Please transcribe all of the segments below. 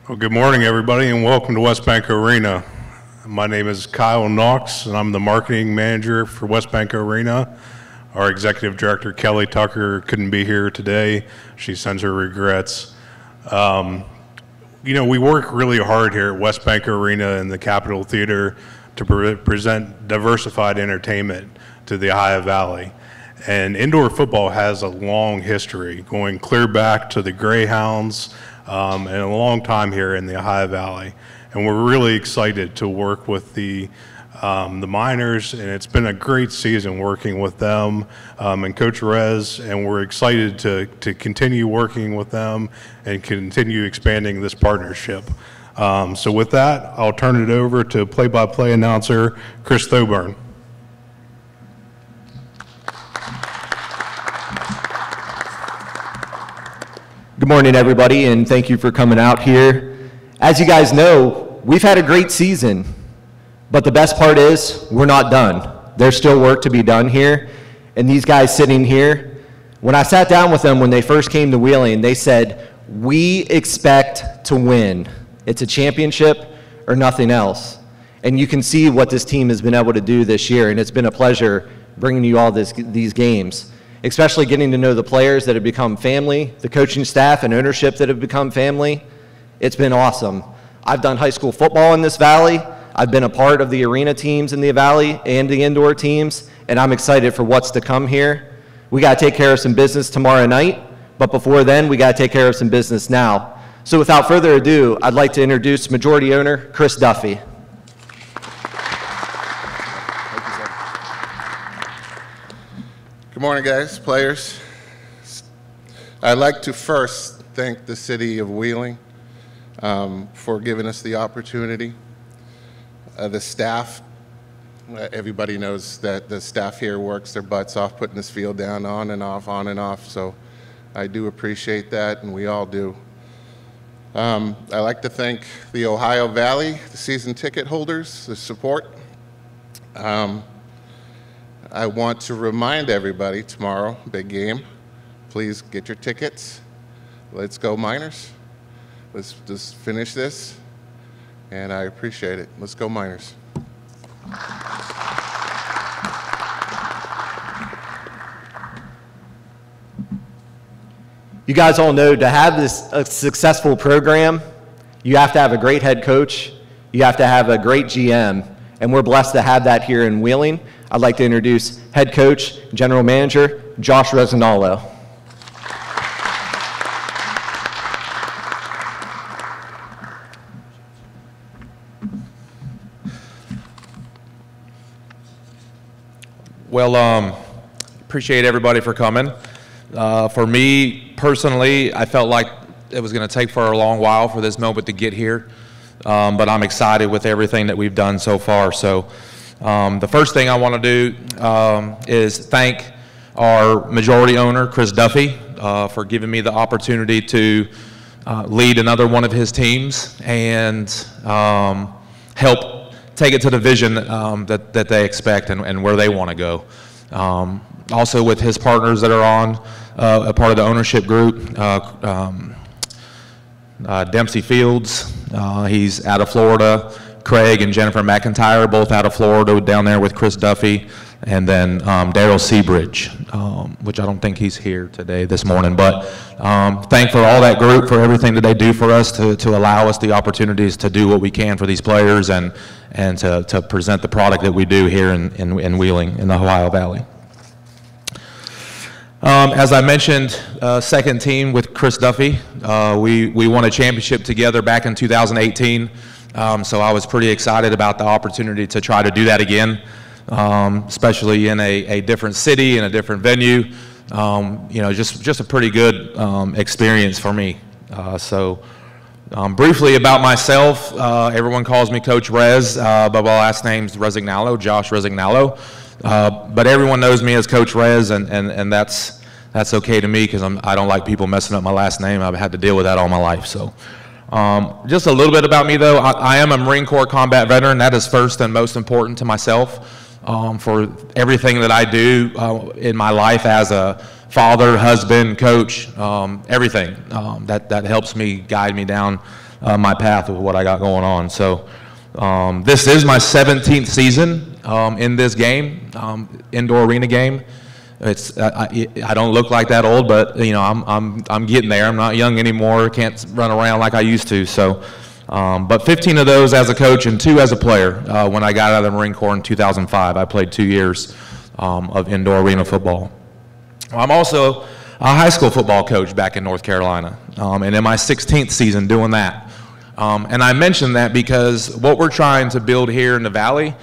Well, good morning, everybody, and welcome to West Bank Arena. My name is Kyle Knox, and I'm the marketing manager for West Bank Arena. Our executive director, Kelly Tucker, couldn't be here today. She sends her regrets. We work really hard here at West Bank Arena and the Capitol Theater to present diversified entertainment to the Ohio Valley. And indoor football has a long history, going clear back to the Greyhounds, and a long time here in the Ohio Valley. And we're really excited to work with the Miners, and it's been a great season working with them and Coach Rez, and we're excited to continue working with them and continue expanding this partnership. So with that, I'll turn it over to play-by-play announcer Chris Thoburn. Good morning, everybody, and thank you for coming out here. As you guys know, we've had a great season, but the best part is we're not done. There's still work to be done here, and these guys sitting here, when I sat down with them when they first came to Wheeling, they said, we expect to win. It's a championship or nothing else. And you can see what this team has been able to do this year, and it's been a pleasure bringing you all these games, especially getting to know the players that have become family, the coaching staff and ownership that have become family. It's been awesome. I've done high school football in this valley. I've been a part of the arena teams in the valley and the indoor teams, and I'm excited for what's to come here. We got to take care of some business tomorrow night, but before then, we got to take care of some business now. So without further ado, I'd like to introduce majority owner Chris Duffy. Good morning, guys, players. I'd like to first thank the city of Wheeling for giving us the opportunity. The staff, everybody knows that the staff here works their butts off putting this field down on and off, so I do appreciate that, and we all do. I'd like to thank the Ohio Valley, the season ticket holders, the support. I want to remind everybody tomorrow, big game, please get your tickets. Let's go Miners. Let's just finish this, and I appreciate it. Let's go Miners. You guys all know to have a successful program, you have to have a great head coach, you have to have a great GM, and we're blessed to have that here in Wheeling. I'd like to introduce head coach, general manager, Josh Resinalo. Well, appreciate everybody for coming. For me personally, I felt like it was going to take for a long while for this moment to get here, but I'm excited with everything that we've done so far. So the first thing I want to do is thank our majority owner, Chris Duffy, for giving me the opportunity to lead another one of his teams and help take it to the vision that they expect and where they want to go. Also with his partners that are on a part of the ownership group, Dempsey Fields, he's out of Florida. Craig and Jennifer McIntyre, both out of Florida, down there with Chris Duffy, and then Daryl Seabridge, which I don't think he's here today, this morning, but thank for all that group for everything that they do for us to allow us the opportunities to do what we can for these players and to present the product that we do here in Wheeling, in the Ohio Valley. As I mentioned, second team with Chris Duffy. We won a championship together back in 2018. So I was pretty excited about the opportunity to try to do that again, especially in a different city, in a different venue. Just a pretty good experience for me. Briefly about myself, everyone calls me Coach Rez, but my last name's Resignalo, Josh Resignalo. But everyone knows me as Coach Rez, and that's okay to me because I don't like people messing up my last name. I've had to deal with that all my life. So. Just a little bit about me, though. I am a Marine Corps combat veteran. That is first and most important to myself. For everything that I do in my life as a father, husband, coach, everything that helps me guide me down my path with what I got going on. So this is my 17th season in this game, indoor arena game. It's I don't look like that old, but you know I'm getting there. I'm not young anymore. Can't run around like I used to. So, but 15 of those as a coach and 2 as a player. When I got out of the Marine Corps in 2005, I played 2 years of indoor arena football. I'm also a high school football coach back in North Carolina, and in my 16th season doing that. And I mention that because what we're trying to build here in the Valley,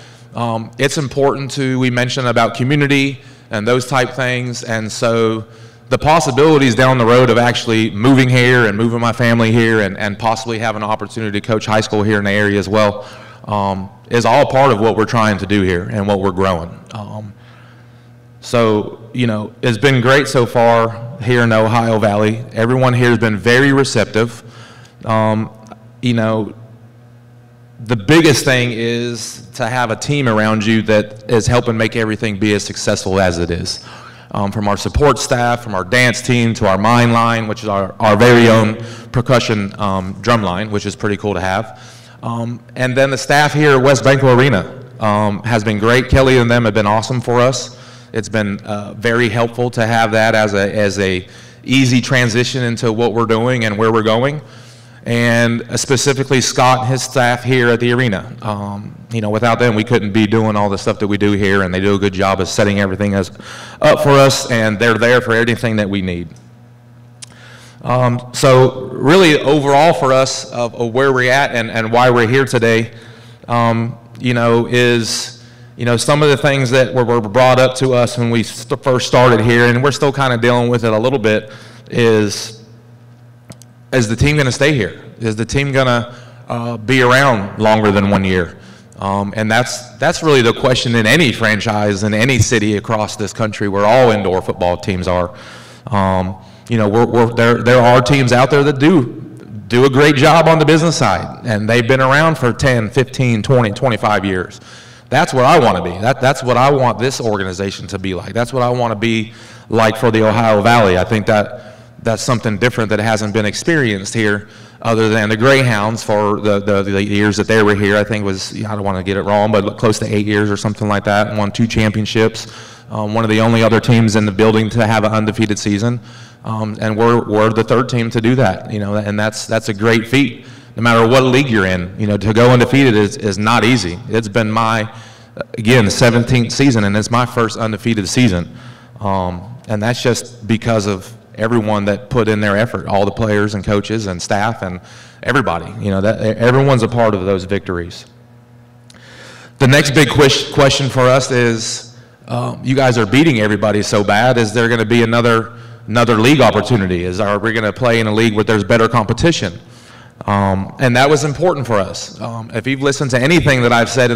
it's important to, we mentioned about community and those type things, and so the possibilities down the road of actually moving here and moving my family here and possibly having an opportunity to coach high school here in the area as well is all part of what we're trying to do here and what we're growing. So, you know, it's been great so far here in the Ohio Valley. Everyone here has been very receptive. You know, the biggest thing is to have a team around you that is helping make everything be as successful as it is. From our support staff, from our dance team to our mine line, which is our very own percussion drum line, which is pretty cool to have. And then the staff here at West Banco Arena has been great. Kelly and them have been awesome for us. It's been very helpful to have that as a easy transition into what we're doing and where we're going. And specifically Scott and his staff here at the arena. You know, without them, we couldn't be doing all the stuff that we do here, and they do a good job of setting everything up for us, and they're there for anything that we need. So really, overall for us, of where we're at and why we're here today, you know, is, you know, some of the things that were brought up to us when we first started here, and we're still kind of dealing with it a little bit, is the team going to stay here? Is the team going to be around longer than 1 year? And that's really the question in any franchise in any city across this country where all indoor football teams are. You know, there are teams out there that do a great job on the business side, and they've been around for 10, 15, 20, 25 years. That's what I want to be. That's what I want this organization to be like. That's what I want to be like for the Ohio Valley. I think that's something different that hasn't been experienced here, other than the Greyhounds for the years that they were here. I think it was, I don't want to get it wrong, but close to 8 years or something like that, and won 2 championships. One of the only other teams in the building to have an undefeated season. And we're the 3rd team to do that, you know, and that's a great feat. No matter what league you're in, you know, to go undefeated is not easy. It's been my, again, 17th season, and it's my first undefeated season. And that's just because of everyone that put in their effort, all the players and coaches and staff and everybody, you know, that everyone's a part of those victories. The next big question for us is, you guys are beating everybody so bad, is there going to be another league opportunity? Are we going to play in a league where there's better competition? And that was important for us. If you've listened to anything that I've said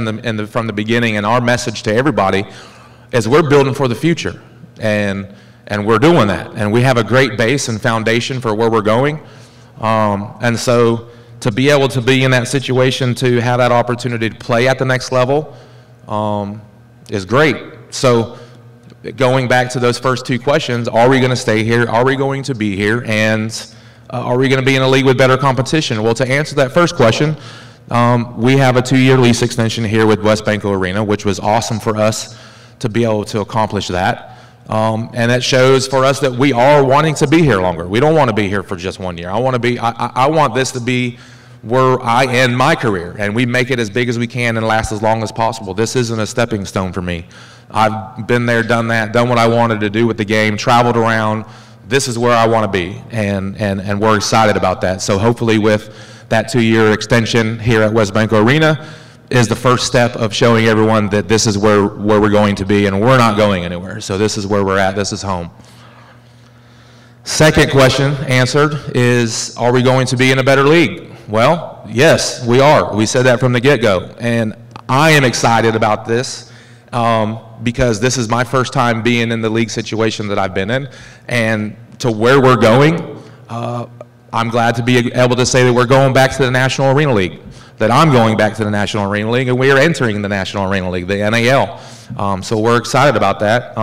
from the beginning, and our message to everybody is we're building for the future, and we're doing that, and we have a great base and foundation for where we're going. And so to be able to be in that situation, to have that opportunity to play at the next level, is great. So going back to those first 2 questions, are we going to stay here? Are we going to be here? And are we going to be in a league with better competition? Well, to answer that first question, we have a 2-year lease extension here with West Banco Arena, which was awesome for us to be able to accomplish that. And it shows for us that we are wanting to be here longer. We don't want to be here for just 1 year. I want this to be where I end my career, and we make it as big as we can and last as long as possible. This isn't a stepping stone for me. I've been there, done that, done what I wanted to do with the game, traveled around. This is where I want to be, and we're excited about that. So hopefully with that 2-year extension here at West Banco Arena is the first step of showing everyone that this is where we're going to be, and we're not going anywhere. So this is where we're at. This is home. Second question answered is, are we going to be in a better league? Well, yes, we are. We said that from the get-go, and I am excited about this. Because this is my first time being in the league situation that I've been in, and to where we're going, I'm glad to be able to say that we're going back to the National Arena League, that I'm going back to the National Arena League, and we are entering the National Arena League, the NAL. So we're excited about that.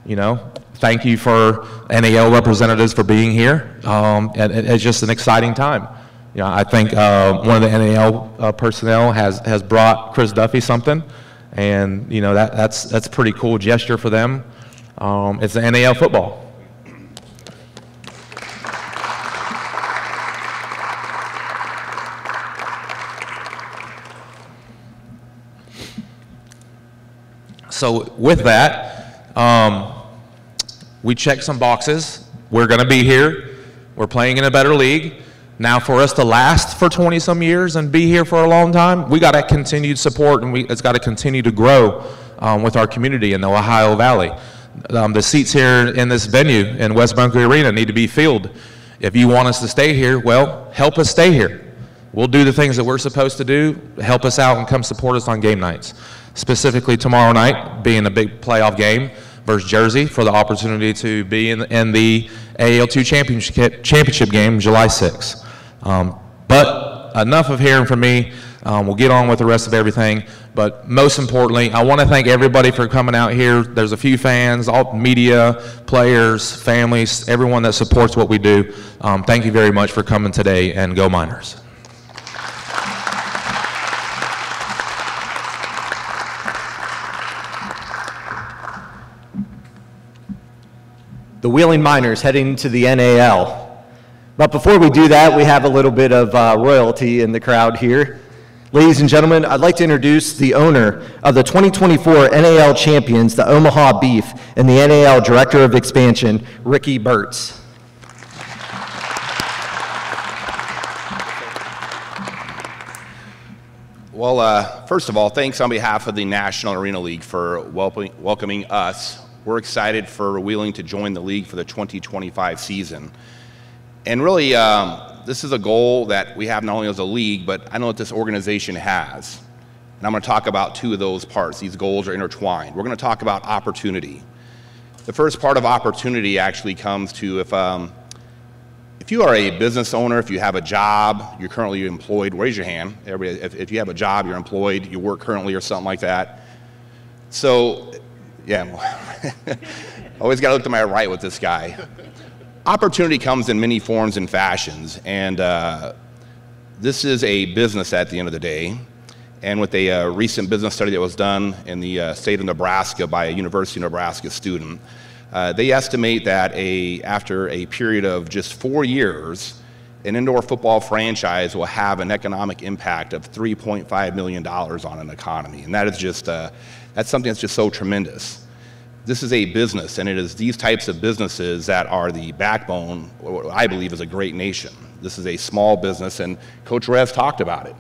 You know, thank you for NAL representatives for being here. And it's just an exciting time. You know, I think one of the NAL personnel has brought Chris Duffy something, and you know that's a pretty cool gesture for them. It's the NAL football. So with that, we checked some boxes. We're going to be here. We're playing in a better league. Now, for us to last for 20-some years and be here for a long time, we got to continued support, and it's got to continue to grow with our community in the Ohio Valley. The seats here in this venue in West Bunker Arena need to be filled. If you want us to stay here, well, help us stay here. We'll do the things that we're supposed to do. Help us out and come support us on game nights. Specifically tomorrow night, being a big playoff game versus Jersey, for the opportunity to be in the AAL2 championship game July 6th. But enough of hearing from me. We'll get on with the rest of everything. But most importantly, I want to thank everybody for coming out here. There's a few fans, all media, players, families, everyone that supports what we do. Thank you very much for coming today, and go Miners. The Wheeling Miners heading to the NAL. But before we do that, we have a little bit of royalty in the crowd here. Ladies and gentlemen, I'd like to introduce the owner of the 2024 NAL champions, the Omaha Beef, and the NAL Director of Expansion, Ricky Burtz. Well, first of all, thanks on behalf of the National Arena League for welcoming us. We're excited for Wheeling to join the league for the 2025 season. And really, this is a goal that we have not only as a league, but I know that this organization has. And I'm going to talk about two of those parts. These goals are intertwined. We're going to talk about opportunity. The first part of opportunity actually comes to if you are a business owner, if you have a job, you're currently employed, raise your hand. Everybody, if you have a job, you're employed, you work currently or something like that. So, yeah, always got to look to my right with this guy. Opportunity comes in many forms and fashions, and this is a business at the end of the day. And with a recent business study that was done in the state of Nebraska by a University of Nebraska student, they estimate that after a period of just 4 years, an indoor football franchise will have an economic impact of $3.5 million on an economy. And that is just, that's something that's just so tremendous. This is a business, and it is these types of businesses that are the backbone, what I believe is a great nation. This is a small business, and Coach Rez talked about it.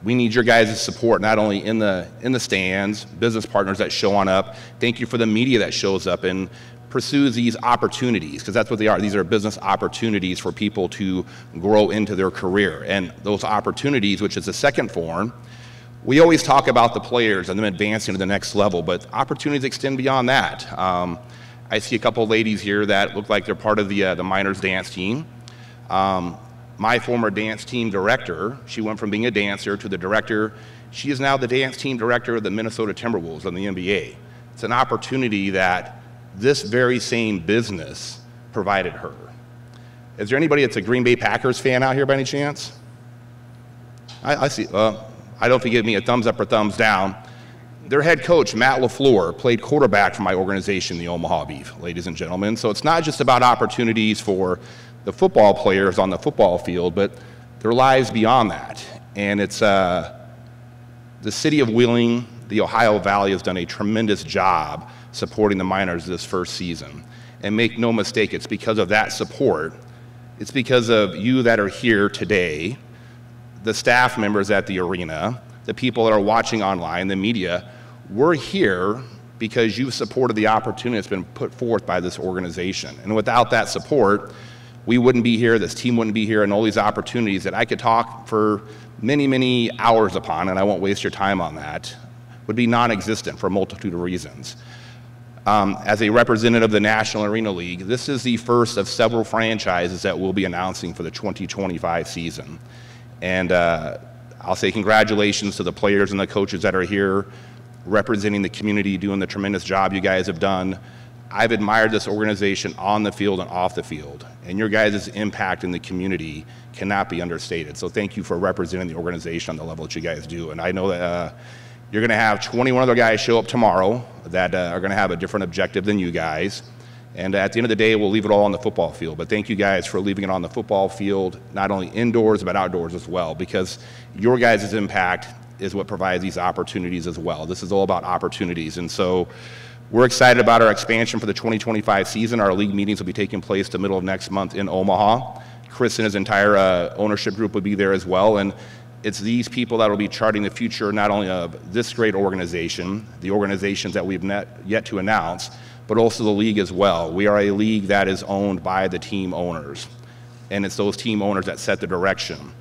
We need your guys' support, not only in the stands, business partners that show on up. Thank you for the media that shows up and pursues these opportunities, because that's what they are. These are business opportunities for people to grow into their career. And those opportunities, which is the second form, we always talk about the players and them advancing to the next level, but opportunities extend beyond that. I see a couple of ladies here that look like they're part of the Miners dance team. My former dance team director, she went from being a dancer to the director. She is now the dance team director of the Minnesota Timberwolves in the NBA. It's an opportunity that this very same business provided her. Is there anybody that's a Green Bay Packers fan out here by any chance? I see. I don't know if you give me a thumbs up or thumbs down. Their head coach, Matt LaFleur, played quarterback for my organization, the Omaha Beef, ladies and gentlemen. So it's not just about opportunities for the football players on the football field, but their lives beyond that. And it's the city of Wheeling, the Ohio Valley has done a tremendous job supporting the Miners this first season. And make no mistake, it's because of that support. It's because of you that are here today, the staff members at the arena, the people that are watching online, the media. We're here because you've supported the opportunity that's been put forth by this organization. And without that support, we wouldn't be here, this team wouldn't be here, and all these opportunities that I could talk for many, many hours upon, and I won't waste your time on that, would be non-existent for a multitude of reasons. As a representative of the National Arena League, this is the first of several franchises that we'll be announcing for the 2025 season. And I'll say congratulations to the players and the coaches that are here representing the community, doing the tremendous job you guys have done. I've admired this organization on the field and off the field, and your guys' impact in the community cannot be understated. So thank you for representing the organization on the level that you guys do. And I know that you're going to have 21 other guys show up tomorrow that are going to have a different objective than you guys. And at the end of the day, we'll leave it all on the football field. But thank you guys for leaving it on the football field, not only indoors, but outdoors as well, because your guys' impact is what provides these opportunities as well. This is all about opportunities. And so we're excited about our expansion for the 2025 season. Our league meetings will be taking place the middle of next month in Omaha. Chris and his entire ownership group will be there as well. And it's these people that will be charting the future not only of this great organization, the organizations that we've yet to announce, but also the league as well. We are a league that is owned by the team owners, and it's those team owners that set the direction.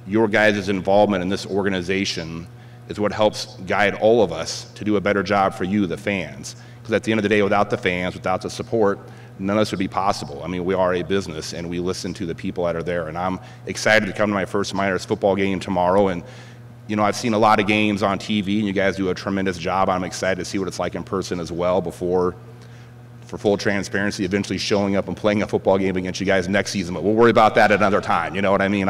Your guys' involvement in this organization is what helps guide all of us to do a better job for you, the fans. Because at the end of the day, without the fans, without the support, none of this would be possible. I mean, we are a business, and we listen to the people that are there. And I'm excited to come to my first Miners football game tomorrow. And, you know, I've seen a lot of games on TV, and you guys do a tremendous job. I'm excited to see what it's like in person as well before, for full transparency, eventually showing up and playing a football game against you guys next season. But we'll worry about that another time. You know what I mean?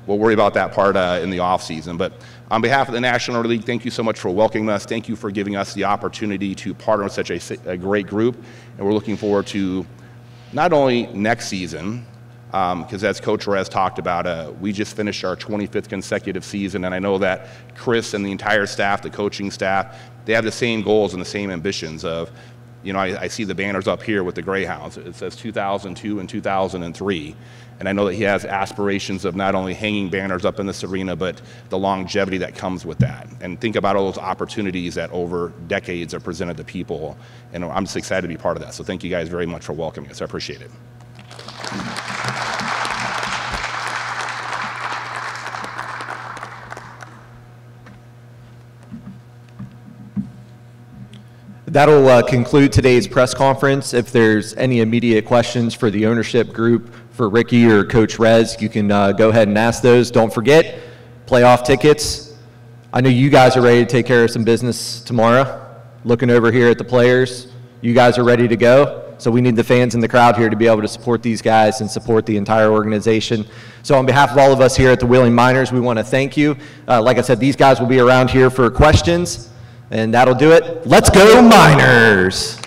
We'll worry about that part in the off season. But on behalf of the National League, thank you so much for welcoming us. Thank you for giving us the opportunity to partner with such a great group. And we're looking forward to not only next season, because as Coach Rez talked about, we just finished our 25th consecutive season. And I know that Chris and the entire staff, the coaching staff, they have the same goals and the same ambitions of, you know, I see the banners up here with the Greyhounds. It says 2002 and 2003. And I know that he has aspirations of not only hanging banners up in this arena, but the longevity that comes with that. And think about all those opportunities that over decades are presented to people. And I'm just excited to be part of that. So thank you guys very much for welcoming us. I appreciate it. That'll conclude today's press conference. If there's any immediate questions for the ownership group, for Ricky or Coach Rez, you can go ahead and ask those. Don't forget, playoff tickets. I know you guys are ready to take care of some business tomorrow. Looking over here at the players, you guys are ready to go. So we need the fans in the crowd here to be able to support these guys and support the entire organization. So on behalf of all of us here at the Wheeling Miners, we want to thank you. Like I said, these guys will be around here for questions. And that'll do it. Let's go Miners!